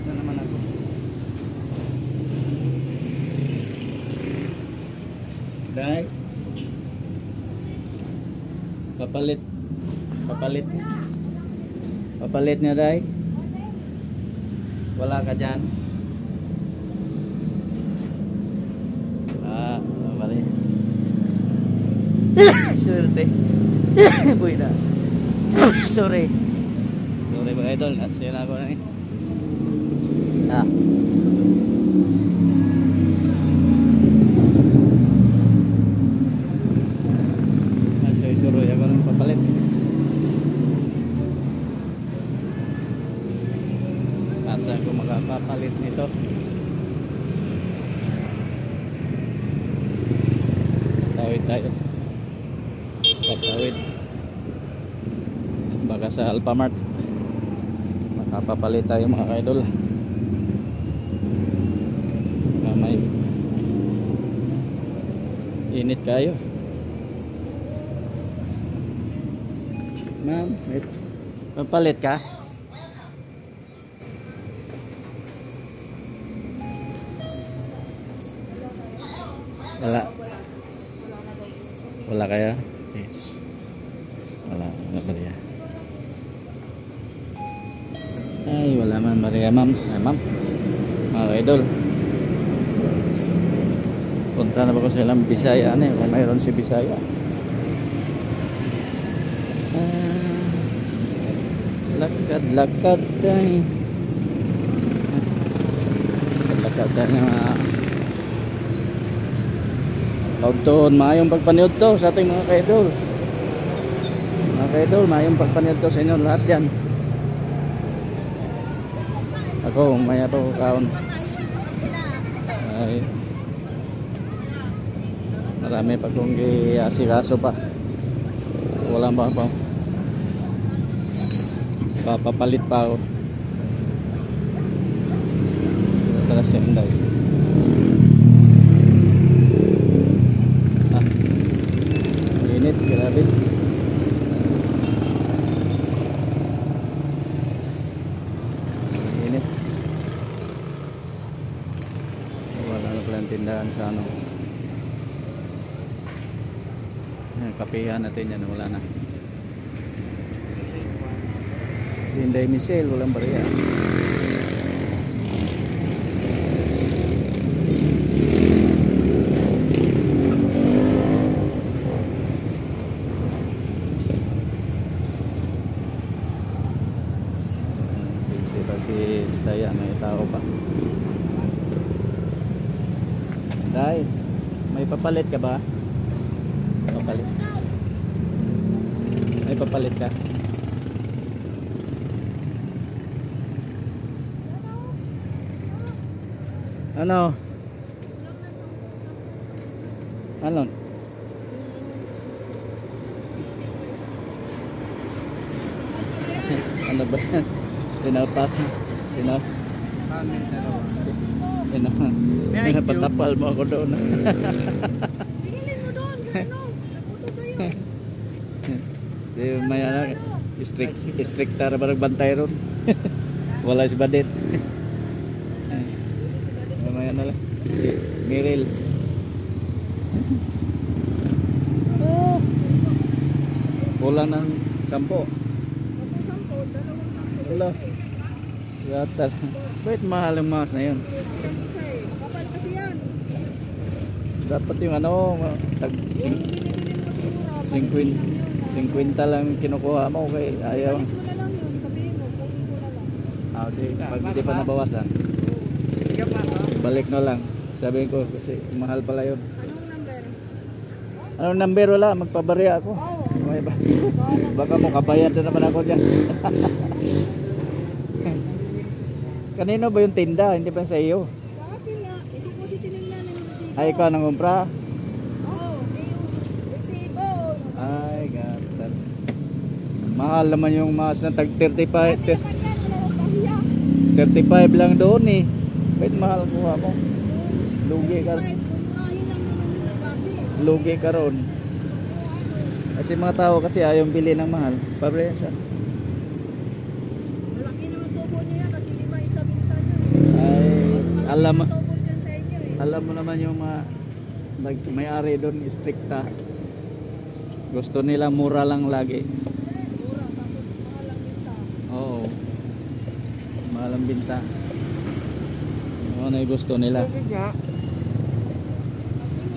na naman ako. Dahil papalit niya. Papalit niya dahil wala ka dyan. Mali. Swerte. Buidas. Sorry mga idol, at siya na ako na suruy ako ng papalit. Asa ako makapapalit nito. Tawid tayo, patawid baka sa Alphamart makapapalit tayo mga idol. May init kayo. Ma'am, papalit ka? Wala kaya? Sige. Wala Maria. Ay, wala man Maria, ma'am. Ay, ma'am. Mga idol. Punta na ba ko sa ilang Bisaya? Ano yun? Mayroon si Bisaya. Lakad tayo. Lakad tayo mga pagtuon, mayong pagpaniod to sa ating mga kaidol. Mga kaidol, mayong pagpaniod to sa inyo lahat yan. Ako, maya pa ko kaon. Ay, marami pa kong giasikaso pa. Wala ba pa. Papapalit pa ako. Tara siya inday. Init, grabe. Init. Wala na palang tindahan sa ano. Kapehan natin yan, wala na. Si Inday Michelle, walang bariya. Si Bisaya, may tao pa. Dahil may papalit ka ba? Papalit. May papalit ka? Ano? Ano? Ano ba yan? Sinapat. Pinapatapal mo ako doon. Tingilin mo doon. Ano? Nagutos sa'yo. May anak. Stricta na ba nagbantay ron? Wala si Badit. Mamaya na lang. Miril. Kulang ng 10. Wala. Yata. Bakit mahal ang mas na yun? Kapal kasi yan. Dapat yung ano, tag 50 lang kinukuha mo, okay, ayaw. Balik mo na lang yun. Sabihin mo, kunin mo na lang. Sige, pag hindi pa nabawasan, balik na lang. Sabihin ko, kasi mahal pala yun. Anong number? Anong number? Wala, magpabarya ako. Baka mo kabayan na naman ako dyan. Kanino ba yung tinda? Hindi pa sa iyo? Sa akin nga. Hindi ko si tinignan ng resibo. Ay, ikaw nang umpra? Oo, may resibo. Ay, gatan. Mahal naman yung mas na tag 35. 35 lang doon eh. Bakit mahal kuha mo? Lugi ka. Lugi ka ron. Kasi mga tao kasi ayaw bili ng mahal. Pabresa. Malaki naman tubo niya kasi 5 isa binta niya. Alam mo, Tungkol dyan sa inyo eh. alam mo naman yung mga may-ari doon, stricta. Gusto nila mura lang lagi. Mura, tapos mahal ang binta. Oo. Mahal ang binta. Ano yung gusto nila? Nagpingi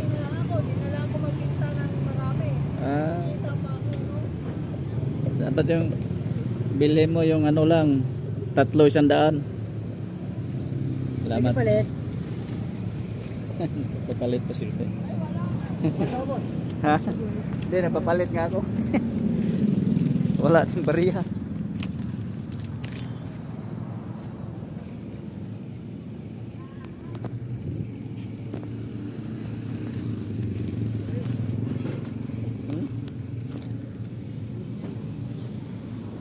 na lang ako, di na lang ako magbinta ng marami. Ah, Kita pa ako, no? dapat yung bili mo yung ano lang, 300. Salamat. Palit. Papalit pa sila. Ha? Hindi, napapalit nga ako. Wala ng bariya. Hmm?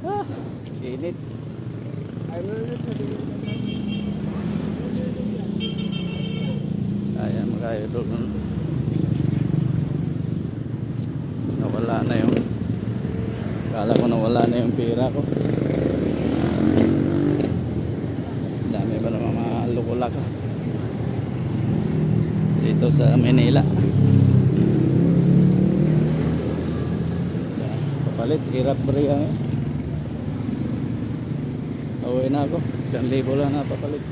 Ah, init. Ayan mga idol, nawala na yung, kala ko nawala na yung pira ko. Dami ba naman mga lukulak dito sa Manila. Papalit, hirap bariya ngayon. Uwi na ako, 1,000 lang na papalit.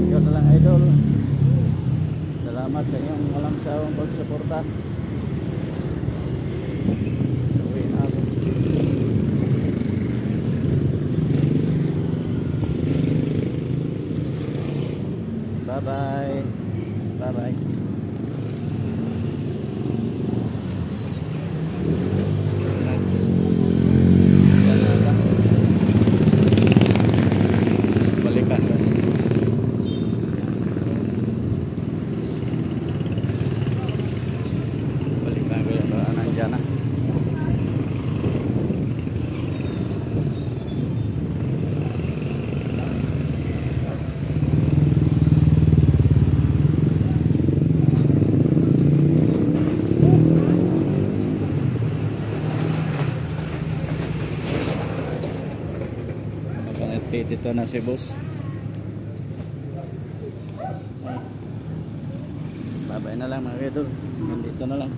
Ikaw na lang idol. Salamat sa inyong walang sawang pagsuporta. Uwi na ako. Bye bye. Bye bye. Balikan ko. Balikan ko yung nandyan na. Dito na si boss. Babay na lang mga idol. Dito na lang.